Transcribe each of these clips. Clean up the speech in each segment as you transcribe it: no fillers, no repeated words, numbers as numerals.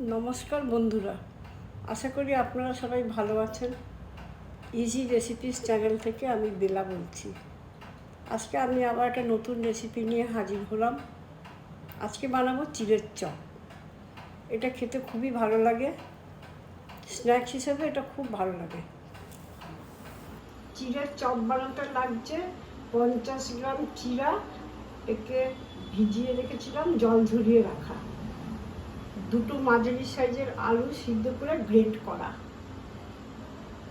নমস্কার বন্ধুরা, আশা করি আপনারা সবাই ভালো আছেন। ইজি রেসিপিস চ্যানেল থেকে আমি বেলা বলছি। আজকে আমি আবার একটা নতুন রেসিপি নিয়ে হাজির হলাম। আজকে বানাবো চিড়ের চপ। এটা খেতে খুবই ভালো লাগে, স্ন্যাক্স হিসেবে এটা খুব ভালো লাগে। চিড়ের চপ বানাতে লাগছে 50 গ্রাম চিড়া, একে ভিজিয়ে রেখেছিলাম জল ঝরিয়ে রাখা। দুটো মাঝারি সাইজের আলু সিদ্ধ করে গ্রেট করা,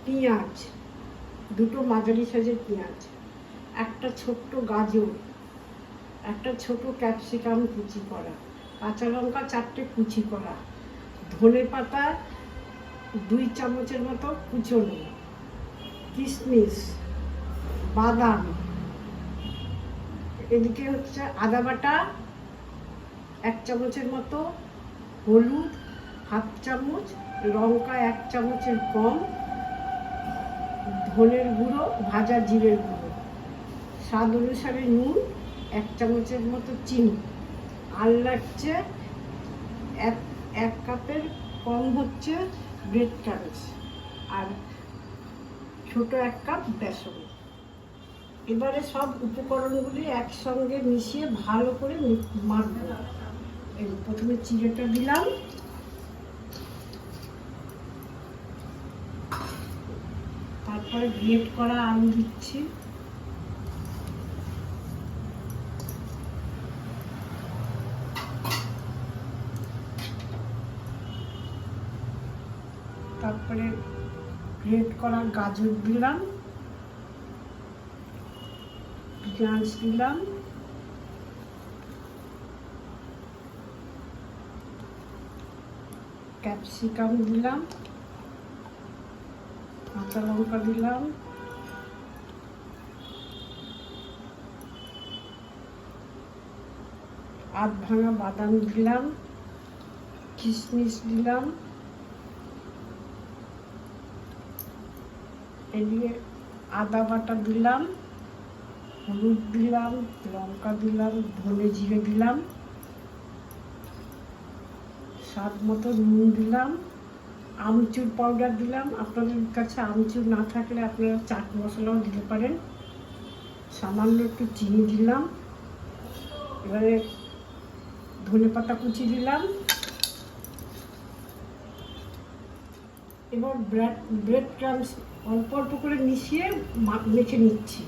পেঁয়াজ, দুটো মাঝারি সাইজের পেঁয়াজ, একটা ছোট্ট গাজর, একটা ছোট ক্যাপসিকাম কুচি করা, কাঁচা লঙ্কা 4টে কুচি করা, ধনে পাতা 2 চামচের মতো কুচনো, কিশমিশ, বাদাম, এদিকে হচ্ছে আদা বাটা 1 চামচের মতো, হলুদ 1/2 চামচ, লঙ্কা 1 চামচের কম, ধনের গুঁড়ো, ভাজা জিরের গুঁড়ো, স্বাদ অনুসারে নুন, 1 চামচের মতো চিনি, আর লাগছে 1 কাপের কম হচ্ছে ব্রেড ক্রাম্বস, আর ছোট 1 কাপ বেসন। এবারে সব উপকরণগুলি একসঙ্গে মিশিয়ে ভালো করে মাখবো। প্রথমে চিড়েটা দিলাম, তারপরে গ্রেট করা আলু দিচ্ছি, তারপরে গ্রেট করা গাজর দিলাম, পেঁয়াজ দিলাম, ক্যাপসিকাম দিলাম, কাঁচা লঙ্কা দিলাম, আধ ভাঙা বাদাম দিলাম, কিশমিশ দিলাম, এদিকে আদা বাটা দিলাম, হলুদ দিলাম, লঙ্কা দিলাম, ধনে জিরে দিলাম, স্বাদ মতো নুন দিলাম, আমচুর পাউডার দিলাম। আপনাদের কাছে আমচুর না থাকলে আপনারা চাট মশলাও দিতে পারেন। সামান্য একটু চিনি দিলাম, এবারে ধনে পাতা কুচি দিলাম। এবার ব্রেড ক্রাম্বস অল্প অল্প করে মিশিয়ে মেখে নিচ্ছি।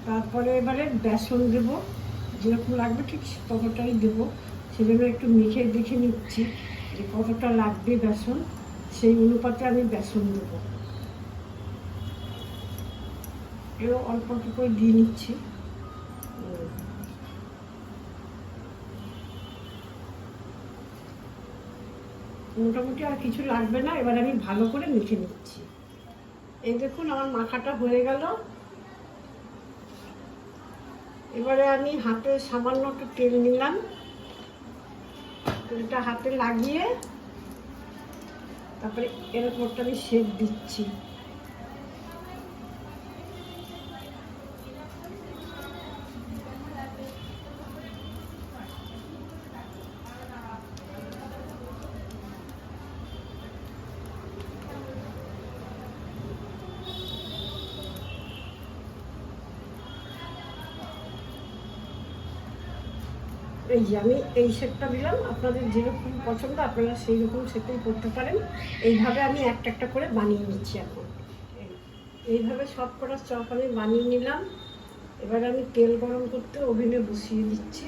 তারপরে এবারে বেসন দেবো, যেরকম লাগবে ঠিক ততটাই দেবো। সেজন্য একটু মেখে দেখে নিচ্ছি যে কতটা লাগবে বেসন, সেই অনুপাতে আমি বেসন দেবো। এও অল্প অল্প করে দিয়ে নিচ্ছি। মোটামুটি আর কিছু লাগবে না, এবার আমি ভালো করে মেখে নিচ্ছি। এই দেখুন আমার মাখাটা হয়ে গেল। এবারে আমি হাতে সামান্য একটু তেল নিলাম, তেলটা হাতে লাগিয়ে তারপরে এর উপরটা আমি শেপ দিচ্ছি। এই যে আমি এই শেপটা দিলাম, আপনাদের যেরকম পছন্দ আপনারা সেই রকম শেপেই করতে পারেন। এইভাবে আমি একটা একটা করে বানিয়ে নিচ্ছি। এখন এইভাবে সব কটা চপ আমি বানিয়ে নিলাম। এবার আমি তেল গরম করতে ওভেনে বসিয়ে দিচ্ছি।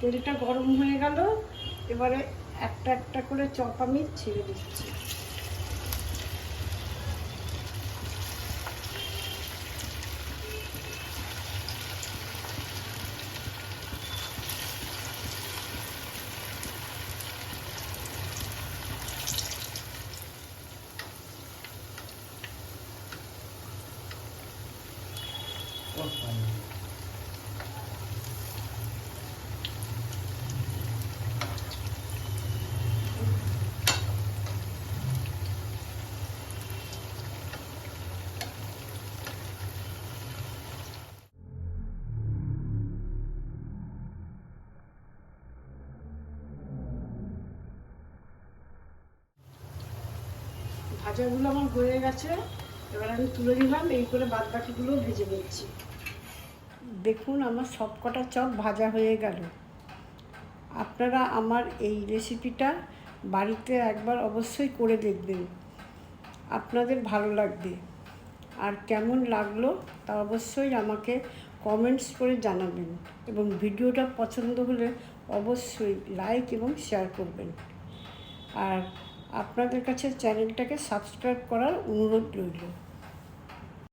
তেলটা গরম হয়ে গেল, এবারে একটা একটা করে চপ আমি ছেড়ে দিচ্ছি। ভাজাগুলো আমার হয়ে গেছে, এবার আমি তুলে নিলাম। এই করে বাদ বাকিগুলো ভেজে নিচ্ছি। দেখুন আমার সব কটা চপ ভাজা হয়ে গেল। আপনারা আমার এই রেসিপিটা বাড়িতে একবার অবশ্যই করে দেখবেন, আপনাদের ভালো লাগবে। আর কেমন লাগলো তা অবশ্যই আমাকে কমেন্টস করে জানাবেন, এবং ভিডিওটা পছন্দ হলে অবশ্যই লাইক এবং শেয়ার করবেন। আর আপনাদের কাছে চ্যানেলটাকে সাবস্ক্রাইব করার অনুরোধ রইল।